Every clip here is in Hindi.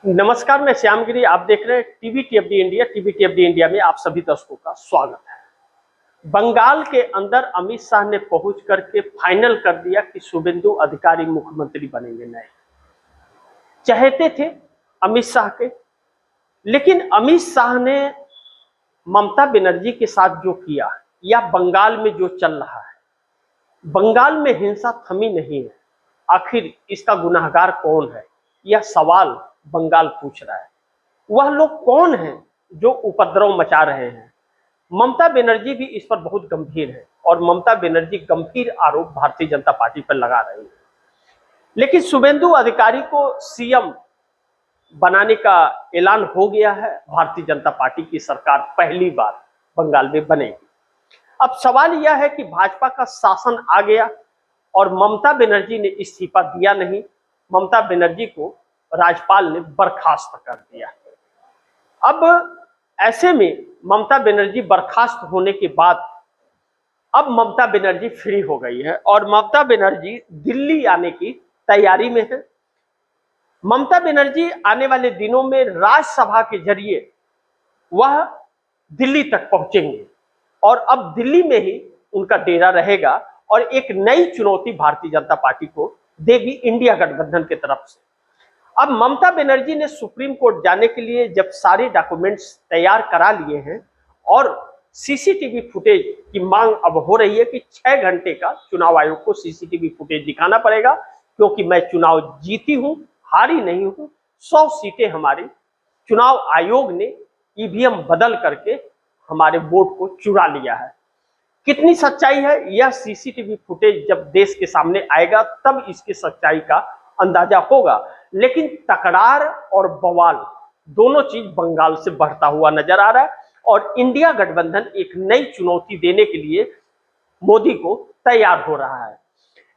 नमस्कार, मैं श्यामगिरी। आप देख रहे हैं टीवी टीएफडी इंडिया। टीवी टीएफडी इंडिया में आप सभी दर्शकों का स्वागत है। बंगाल के अंदर अमित शाह ने पहुंच करके फाइनल कर दिया कि शुभेंदु अधिकारी मुख्यमंत्री बनेंगे। नए चहेते थे अमित शाह के, लेकिन अमित शाह ने ममता बनर्जी के साथ जो किया या बंगाल में जो चल रहा है, बंगाल में हिंसा थमी नहीं है। आखिर इसका गुनाहगार कौन है, यह सवाल बंगाल पूछ रहा है। वह लोग कौन हैं जो उपद्रव मचा रहे हैं? ममता बनर्जी भी इस पर बहुत गंभीर है और ममता बनर्जी गंभीर आरोप भारतीय जनता पार्टी पर लगा रही है। लेकिन शुभेंदु अधिकारी को सीएम बनाने का ऐलान हो गया है। भारतीय जनता पार्टी की सरकार पहली बार बंगाल में बनेगी। अब सवाल यह है कि भाजपा का शासन आ गया और ममता बनर्जी ने इस्तीफा दिया नहीं। ममता बनर्जी को राज्यपाल ने बर्खास्त कर दिया। अब ऐसे में ममता बनर्जी बर्खास्त होने के बाद अब ममता बनर्जी फ्री हो गई है और ममता बनर्जी दिल्ली आने की तैयारी में है। ममता बनर्जी आने वाले दिनों में राज्यसभा के जरिए वह दिल्ली तक पहुंचेंगे और अब दिल्ली में ही उनका डेरा रहेगा और एक नई चुनौती भारतीय जनता पार्टी को देगी इंडिया गठबंधन की तरफ से। अब ममता बनर्जी ने सुप्रीम कोर्ट जाने के लिए जब सारे डॉक्यूमेंट्स तैयार करा लिए हैं और सीसीटीवी फुटेज की मांग अब हो रही है कि 6 घंटे का चुनाव आयोग को सीसीटीवी फुटेज दिखाना पड़ेगा, क्योंकि मैं चुनाव जीती हूं, हारी नहीं हूं। 100 सीटें हमारी चुनाव आयोग ने ईवीएम बदल करके हमारे वोट को चुरा लिया है। कितनी सच्चाई है यह सीसीटीवी फुटेज जब देश के सामने आएगा तब इसकी सच्चाई का अंदाजा होगा। लेकिन तकरार और बवाल दोनों चीज बंगाल से बढ़ता हुआ नजर आ रहा है और इंडिया गठबंधन एक नई चुनौती देने के लिए मोदी को तैयार हो रहा है।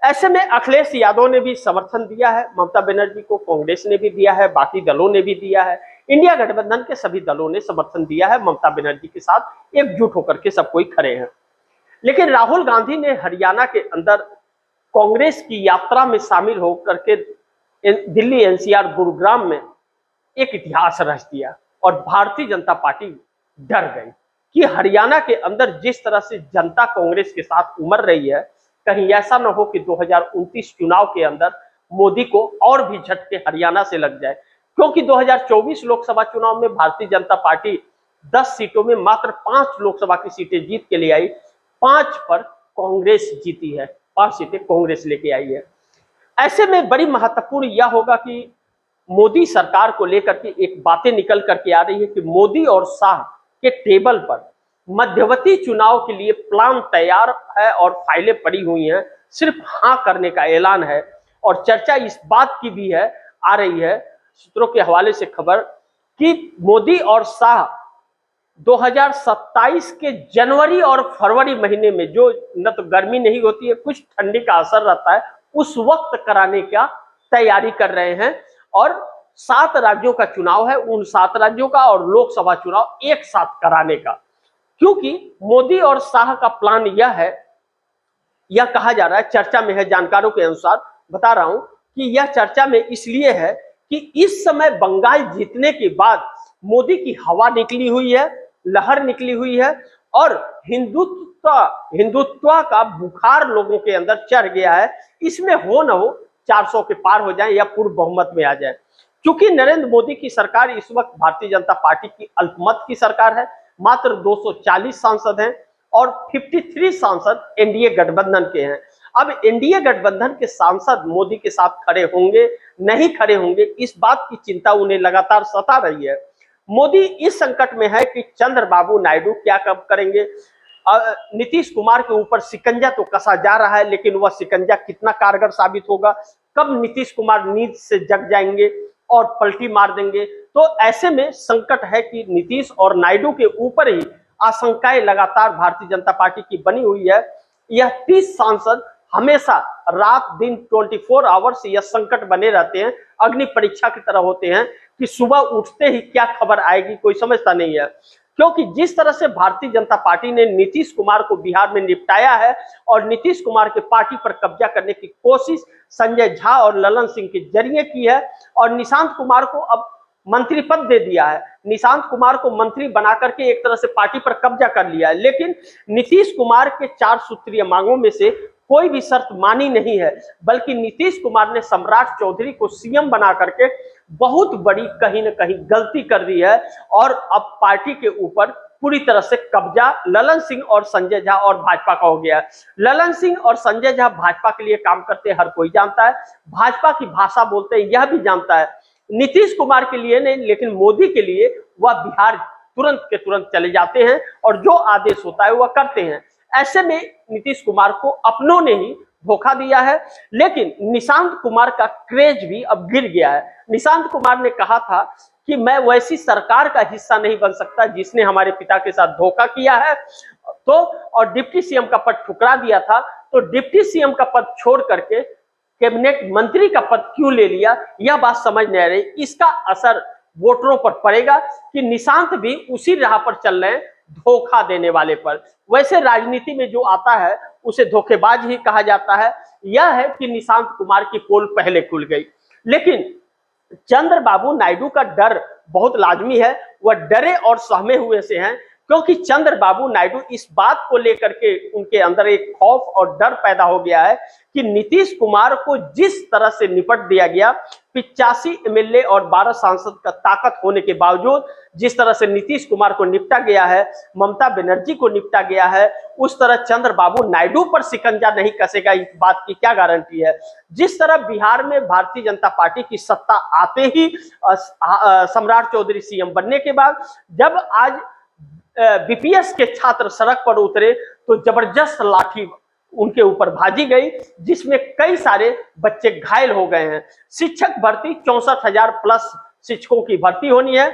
ऐसे में अखिलेश यादव ने भी समर्थन दिया है ममता बनर्जी को, कांग्रेस ने भी दिया है, बाकी दलों ने भी दिया है, इंडिया गठबंधन के सभी दलों ने समर्थन दिया है। ममता बनर्जी के साथ एकजुट होकर के सब कोई खड़े हैं। लेकिन राहुल गांधी ने हरियाणा के अंदर कांग्रेस की यात्रा में शामिल होकर के दिल्ली एनसीआर गुरुग्राम में एक इतिहास रच दिया और भारतीय जनता पार्टी डर गई कि हरियाणा के अंदर जिस तरह से जनता कांग्रेस के साथ उमड़ रही है, कहीं ऐसा न हो कि 2029 चुनाव के अंदर मोदी को और भी झटके हरियाणा से लग जाए। क्योंकि 2024 लोकसभा चुनाव में भारतीय जनता पार्टी 10 सीटों में मात्र 5 लोकसभा की सीटें जीत के ले आई, 5 पर कांग्रेस जीती है, 5 सीटें कांग्रेस लेके आई है। ऐसे में बड़ी महत्वपूर्ण यह होगा कि मोदी सरकार को लेकर के एक बातें निकल करके आ रही है कि मोदी और शाह के टेबल पर मध्यवर्ती चुनाव के लिए प्लान तैयार है और फाइलें पड़ी हुई हैं, सिर्फ हाँ करने का ऐलान है। और चर्चा इस बात की भी है, आ रही है सूत्रों के हवाले से खबर कि मोदी और शाह 2027 के जनवरी और फरवरी महीने में, जो न तो गर्मी नहीं होती है, कुछ ठंडी का असर रहता है, उस वक्त कराने का तैयारी कर रहे हैं। और 7 राज्यों का चुनाव है, उन 7 राज्यों का और लोकसभा चुनाव एक साथ कराने का। क्योंकि मोदी और शाह का प्लान यह है, यह कहा जा रहा है, चर्चा में है, जानकारों के अनुसार बता रहा हूं कि यह चर्चा में इसलिए है कि इस समय बंगाल जीतने के बाद मोदी की हवा निकली हुई है, लहर निकली हुई है और हिंदुत्व का बुखार लोगों के अंदर चढ़ गया है। इसमें हो न हो 400 के पार हो जाए या पूर्ण बहुमत में आ जाए। क्योंकि नरेंद्र मोदी की सरकार इस वक्त भारतीय जनता पार्टी की अल्पमत की सरकार है, मात्र 240 सांसद हैं और 53 सांसद एनडीए गठबंधन के हैं। अब एनडीए गठबंधन के सांसद मोदी के साथ खड़े होंगे नहीं खड़े होंगे, इस बात की चिंता उन्हें लगातार सता रही है। मोदी इस संकट में है कि चंद्रबाबू नायडू क्या कब करेंगे। नीतीश कुमार के ऊपर शिकंजा तो कसा जा रहा है, लेकिन वह शिकंजा कितना कारगर साबित होगा, कब नीतीश कुमार नींद से जग जाएंगे और पलटी मार देंगे। तो ऐसे में संकट है कि नीतीश और नायडू के ऊपर ही आशंकाएं लगातार भारतीय जनता पार्टी की बनी हुई है। यह 30 सांसद हमेशा रात दिन 24 आवर्स यह संकट बने रहते हैं, अग्नि परीक्षा की तरह होते हैं कि सुबह उठते ही क्या खबर आएगी कोई समझता नहीं है। क्योंकि जिस तरह से भारतीय जनता पार्टी ने नीतीश कुमार को बिहार में निपटाया है और नीतीश कुमार के पार्टी पर कब्जा करने की कोशिश संजय झा और ललन सिंह के जरिए की है और निशांत कुमार को अब मंत्री पद दे दिया है, निशांत कुमार को मंत्री बना करके एक तरह से पार्टी पर कब्जा कर लिया है। लेकिन नीतीश कुमार के 4 सूत्रीय मांगों में से कोई भी शर्त मानी नहीं है, बल्कि नीतीश कुमार ने सम्राट चौधरी को सीएम बना करके बहुत बड़ी कहीं ना कहीं गलती कर दी है और अब पार्टी के ऊपर पूरी तरह से कब्जा ललन सिंह और संजय झा और भाजपा का हो गया है। ललन सिंह और संजय झा भाजपा के लिए काम करते हैं, हर कोई जानता है, भाजपा की भाषा बोलते हैं, यह भी जानता है। नीतीश कुमार के लिए नहीं, लेकिन मोदी के लिए वह बिहार तुरंत के तुरंत चले जाते हैं और जो आदेश होता है वह करते हैं। ऐसे में नीतीश कुमार को अपनों ने ही धोखा दिया है। लेकिन निशांत कुमार का क्रेज भी अब गिर गया है। निशांत कुमार ने कहा था कि मैं वैसी सरकार का हिस्सा नहीं बन सकता जिसने हमारे पिता के साथ धोखा किया है, तो और डिप्टी सीएम का पद ठुकरा दिया था, तो डिप्टी सीएम का पद छोड़ करके कैबिनेट मंत्री का पद क्यों ले लिया, यह बात समझ नहीं आ रही। इसका असर वोटरों पर पड़ेगा कि निशांत भी उसी राह पर चल रहे हैं, धोखा देने वाले पर। वैसे राजनीति में जो आता है उसे धोखेबाज ही कहा जाता है। यह है कि निशांत कुमार की पोल पहले खुल गई, लेकिन चंद्रबाबू नायडू का डर बहुत लाजमी है। वह डरे और सहमे हुए से हैं, क्योंकि चंद्रबाबू नायडू इस बात को लेकर के उनके अंदर एक खौफ और डर पैदा हो गया है कि नीतीश कुमार को जिस तरह से निपट दिया गया, 85 एमएलए और 12 सांसद का ताकत होने के बावजूद जिस तरह से नीतीश कुमार को निपटा गया है, ममता बनर्जी को निपटा गया है, उस तरह चंद्रबाबू नायडू पर शिकंजा नहीं कसेगा, इस बात की क्या गारंटी है। जिस तरह बिहार में भारतीय जनता पार्टी की सत्ता आते ही सम्राट चौधरी सीएम बनने के बाद जब आज बीपीएस के छात्र सड़क पर उतरे तो जबरदस्त लाठी उनके ऊपर भाजी गई, जिसमें कई सारे बच्चे घायल हो गए हैं। शिक्षक भर्ती 64,000 प्लस शिक्षकों की भर्ती होनी है।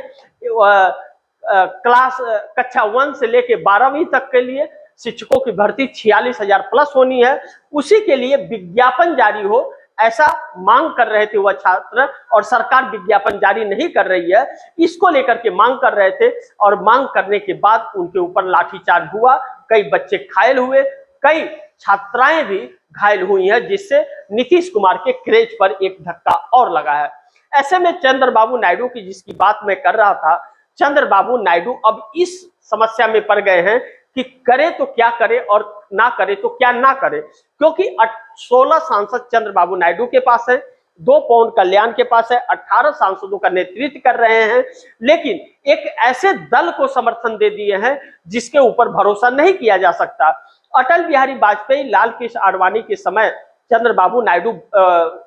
क्लास कक्षा 1 से लेके 12वीं तक के लिए शिक्षकों की भर्ती 46,000 प्लस होनी है। उसी के लिए विज्ञापन जारी हो, ऐसा मांग कर रहे थे वह छात्र, और सरकार विज्ञापन जारी नहीं कर रही है, इसको लेकर के मांग कर रहे थे। और मांग करने के बाद उनके ऊपर लाठीचार्ज हुआ, कई बच्चे घायल हुए, कई छात्राएं भी घायल हुई हैं, जिससे नीतीश कुमार के क्रेज पर एक धक्का और लगा है। ऐसे में चंद्रबाबू नायडू की जिसकी बात मैं कर रहा था, चंद्रबाबू नायडू अब इस समस्या में पड़ गए हैं कि करे तो क्या करे और ना करे तो क्या ना करे, क्योंकि 16 सांसद चंद्रबाबू नायडू के पास है, 2 पवन कल्याण के पास है, 18 सांसदों का नेतृत्व कर रहे हैं, लेकिन एक ऐसे दल को समर्थन दे दिए हैं जिसके ऊपर भरोसा नहीं किया जा सकता। अटल बिहारी वाजपेयी, लाल कृष्ण आडवाणी के समय चंद्रबाबू नायडू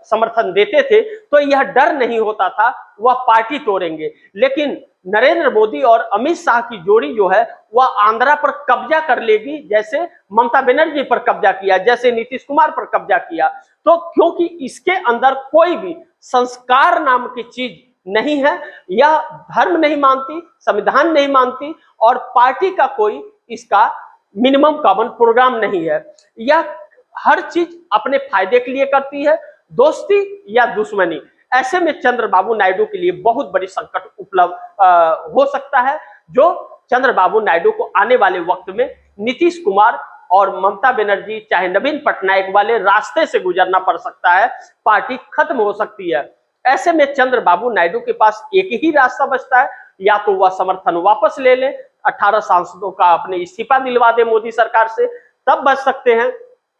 समर्थन देते थे तो यह डर नहीं होता था वह पार्टी तोड़ेंगे, लेकिन नरेंद्र मोदी और अमित शाह की जोड़ी जो है वह आंध्रा पर कब्जा कर लेगी, जैसे ममता बनर्जी पर कब्जा किया, जैसे नीतीश कुमार पर कब्जा किया। तो क्योंकि इसके अंदर कोई भी संस्कार नाम की चीज नहीं है, यह धर्म नहीं मानती, संविधान नहीं मानती, और पार्टी का कोई इसका मिनिमम कॉमन प्रोग्राम नहीं है। यह हर चीज अपने फायदे के लिए करती है, दोस्ती या दुश्मनी। ऐसे में चंद्रबाबू नायडू के लिए बहुत बड़ी संकट उपलब्ध हो सकता है, जो चंद्रबाबू नायडू को आने वाले वक्त में नीतीश कुमार और ममता बनर्जी चाहे नवीन पटनायक वाले रास्ते से गुजरना पड़ सकता है, पार्टी खत्म हो सकती है। ऐसे में चंद्रबाबू नायडू के पास एक ही रास्ता बचता है, या तो वह समर्थन वापस ले ले, 18 सांसदों का अपने इस्तीफा दिलवा दे मोदी सरकार से, तब बच सकते हैं,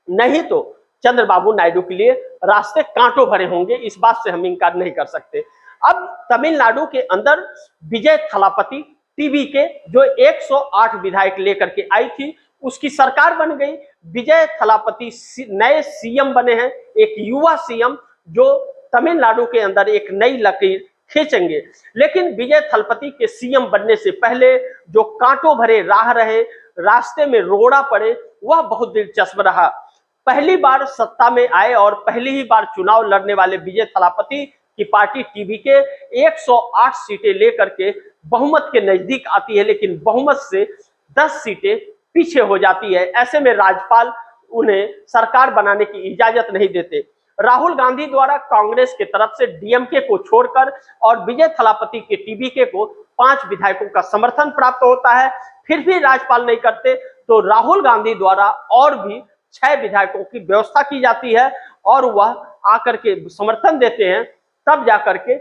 नहीं तो चंद्रबाबू नायडू के लिए रास्ते कांटों भरे होंगे, इस बात से हम इनकार नहीं कर सकते। अब तमिलनाडु के अंदर विजय थलापति टीवी के जो 108 विधायक लेकर के आई थी, उसकी सरकार बन गई। विजय थलापति नए सीएम बने हैं, एक युवा सीएम जो तमिलनाडु के अंदर एक नई लकीर खींचेंगे। लेकिन विजय थलपति के सीएम बनने से पहले जो कांटों भरे राह रहे, रास्ते में रोड़ा पड़े, वह बहुत दिलचस्प रहा। पहली बार सत्ता में आए और पहली ही बार चुनाव लड़ने वाले विजय थलापति की पार्टी टीवी के 108 सीटें लेकर के बहुमत के नजदीक आती है, लेकिन बहुमत से 10 सीटें पीछे हो जाती है। ऐसे में राज्यपाल उन्हें सरकार बनाने की इजाजत नहीं देते। राहुल गांधी द्वारा कांग्रेस के तरफ से डीएमके को छोड़कर और विजय थलापति के टीवीके को 5 विधायकों का समर्थन प्राप्त होता है, फिर भी राज्यपाल नहीं करते, तो राहुल गांधी द्वारा और भी 6 विधायकों की व्यवस्था की जाती है और वह आकर के समर्थन देते हैं। तब जाकर के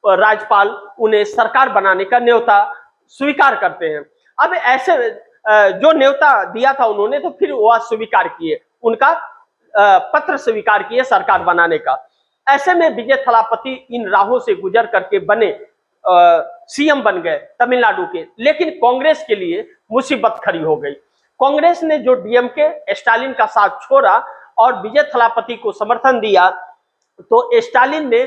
राज्यपाल उन्हें सरकार बनाने का न्योता स्वीकार करते हैं। अब ऐसे जो न्योता दिया था उन्होंने, तो फिर वह स्वीकार किए, उनका पत्र स्वीकार किए सरकार बनाने का। ऐसे में विजय थलापति इन राहों से गुजर करके बने सीएम बन गए तमिलनाडु के। लेकिन कांग्रेस के लिए मुसीबत खड़ी हो गई। कांग्रेस ने जो डीएमके स्टालिन का साथ छोड़ा और विजय थलापति को समर्थन दिया, तो स्टालिन ने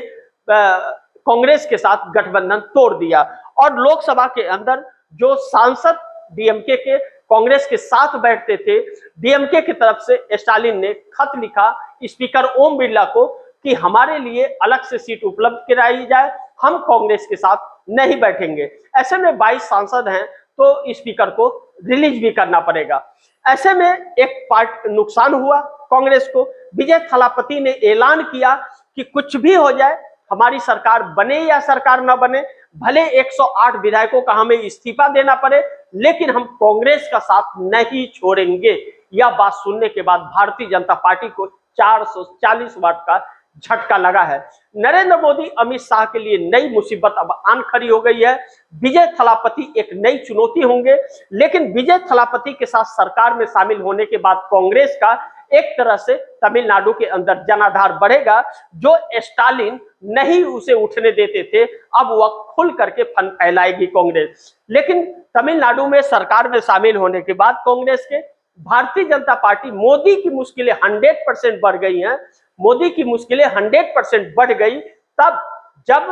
कांग्रेस के साथ गठबंधन तोड़ दिया और लोकसभा के अंदर जो सांसद डीएमके के कांग्रेस के साथ बैठते थे, डीएमके की तरफ से स्टालिन ने खत लिखा स्पीकर ओम बिरला को कि हमारे लिए अलग से सीट उपलब्ध कराई जाए, हम कांग्रेस के साथ नहीं बैठेंगे। ऐसे में 22 सांसद हैं तो स्पीकर को रिलीज भी करना पड़ेगा। ऐसे में एक पार्ट नुकसान हुआ कांग्रेस को। विजय थलापति ने ऐलान किया कि कुछ भी हो जाए, हमारी सरकार बने या सरकार न बने, भले 108 विधायकों का हमें इस्तीफा देना पड़े, लेकिन हम कांग्रेस का साथ नहीं छोड़ेंगे। यह बात सुनने के बाद भारतीय जनता पार्टी को 440 वाट का झटका लगा है। नरेंद्र मोदी अमित शाह के लिए नई मुसीबत अब आन खड़ी हो गई है। विजय थलापति एक नई चुनौती होंगे, लेकिन विजय थलापति के साथ सरकार में शामिल होने के बाद कांग्रेस का एक तरह से तमिलनाडु के अंदर जनाधार बढ़ेगा। जो स्टालिन नहीं उसे उठने देते थे, अब वह खुल करके फन फैलाएगी कांग्रेस। लेकिन तमिलनाडु में सरकार में शामिल होने के बाद कांग्रेस के भारतीय जनता पार्टी, मोदी की मुश्किलें 100% बढ़ गई हैं। मोदी की मुश्किलें 100% बढ़ गई तब जब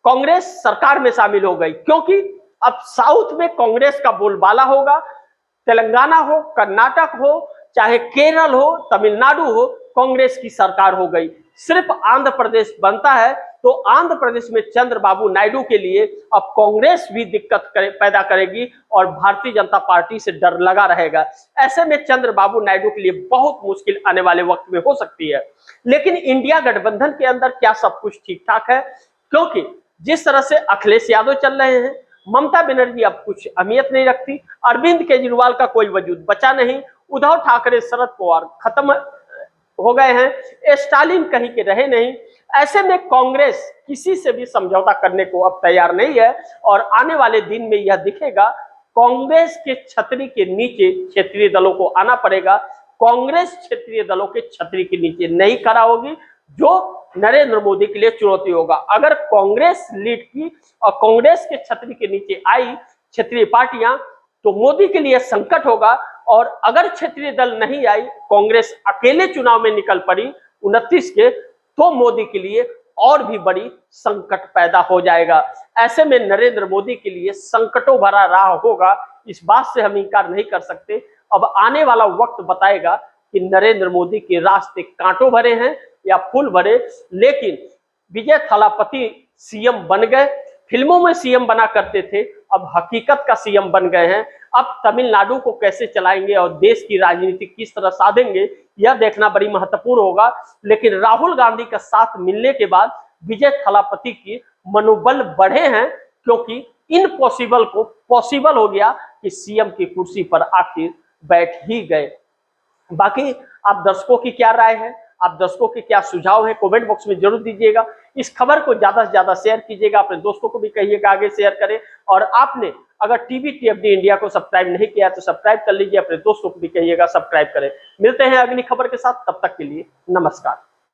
कांग्रेस सरकार में शामिल हो गई, क्योंकि अब साउथ में कांग्रेस का बोलबाला होगा। तेलंगाना हो, कर्नाटक हो, चाहे केरल हो, तमिलनाडु हो, कांग्रेस की सरकार हो गई। सिर्फ आंध्र प्रदेश बनता है तो आंध्र प्रदेश में चंद्रबाबू नायडू के लिए अब कांग्रेस भी दिक्कत पैदा करेगी और भारतीय जनता पार्टी से डर लगा रहेगा। ऐसे में चंद्रबाबू नायडू के लिए बहुत मुश्किल आने वाले वक्त में हो सकती है। लेकिन इंडिया गठबंधन के अंदर क्या सब कुछ ठीक ठाक है? क्योंकि जिस तरह से अखिलेश यादव चल रहे हैं, ममता बनर्जी अब कुछ अहमियत नहीं रखती, अरविंद केजरीवाल का कोई वजूद बचा नहीं, उद्धव ठाकरे, शरद पवार खत्म हो गए हैं, स्टालिन कहीं के रहे नहीं। ऐसे में कांग्रेस किसी से भी समझौता करने को अब तैयार नहीं है और आने वाले दिन में यह दिखेगा। कांग्रेस के छतरी के नीचे क्षेत्रीय दलों को आना पड़ेगा। कांग्रेस क्षेत्रीय दलों के छतरी के नीचे नहीं खड़ा होगी, जो नरेंद्र मोदी के लिए चुनौती होगा। अगर कांग्रेस लीड की और कांग्रेस के छतरी के नीचे आई क्षेत्रीय पार्टियां, तो मोदी के लिए संकट होगा। और अगर क्षेत्रीय दल नहीं आई, कांग्रेस अकेले चुनाव में निकल पड़ी 29 के, तो मोदी के लिए और भी बड़ी संकट पैदा हो जाएगा। ऐसे में नरेंद्र मोदी के लिए संकटों भरा राह होगा, इस बात से हम इनकार नहीं कर सकते। अब आने वाला वक्त बताएगा कि नरेंद्र मोदी के रास्ते कांटों भरे हैं या फूल भरे। लेकिन विजय थलापति सीएम बन गए, फिल्मों में सीएम बना करते थे, अब हकीकत का सीएम बन गए हैं। अब तमिलनाडु को कैसे चलाएंगे और देश की राजनीति किस तरह साधेंगे, यह देखना बड़ी महत्वपूर्ण होगा। लेकिन राहुल गांधी का साथ मिलने के बाद विजय थलापति की मनोबल बढ़े हैं, क्योंकि इम्पॉसिबल को पॉसिबल हो गया कि सीएम की कुर्सी पर आखिर बैठ ही गए। बाकी आप दर्शकों की क्या राय है, आप दर्शकों के क्या सुझाव है, कमेंट बॉक्स में जरूर दीजिएगा। इस खबर को ज्यादा से ज्यादा शेयर कीजिएगा, अपने दोस्तों को भी कहिएगा आगे शेयर करें। और आपने अगर टीवी TFD इंडिया को सब्सक्राइब नहीं किया तो सब्सक्राइब कर लीजिए, अपने दोस्तों को भी कहिएगा सब्सक्राइब करें। मिलते हैं अगली खबर के साथ, तब तक के लिए नमस्कार।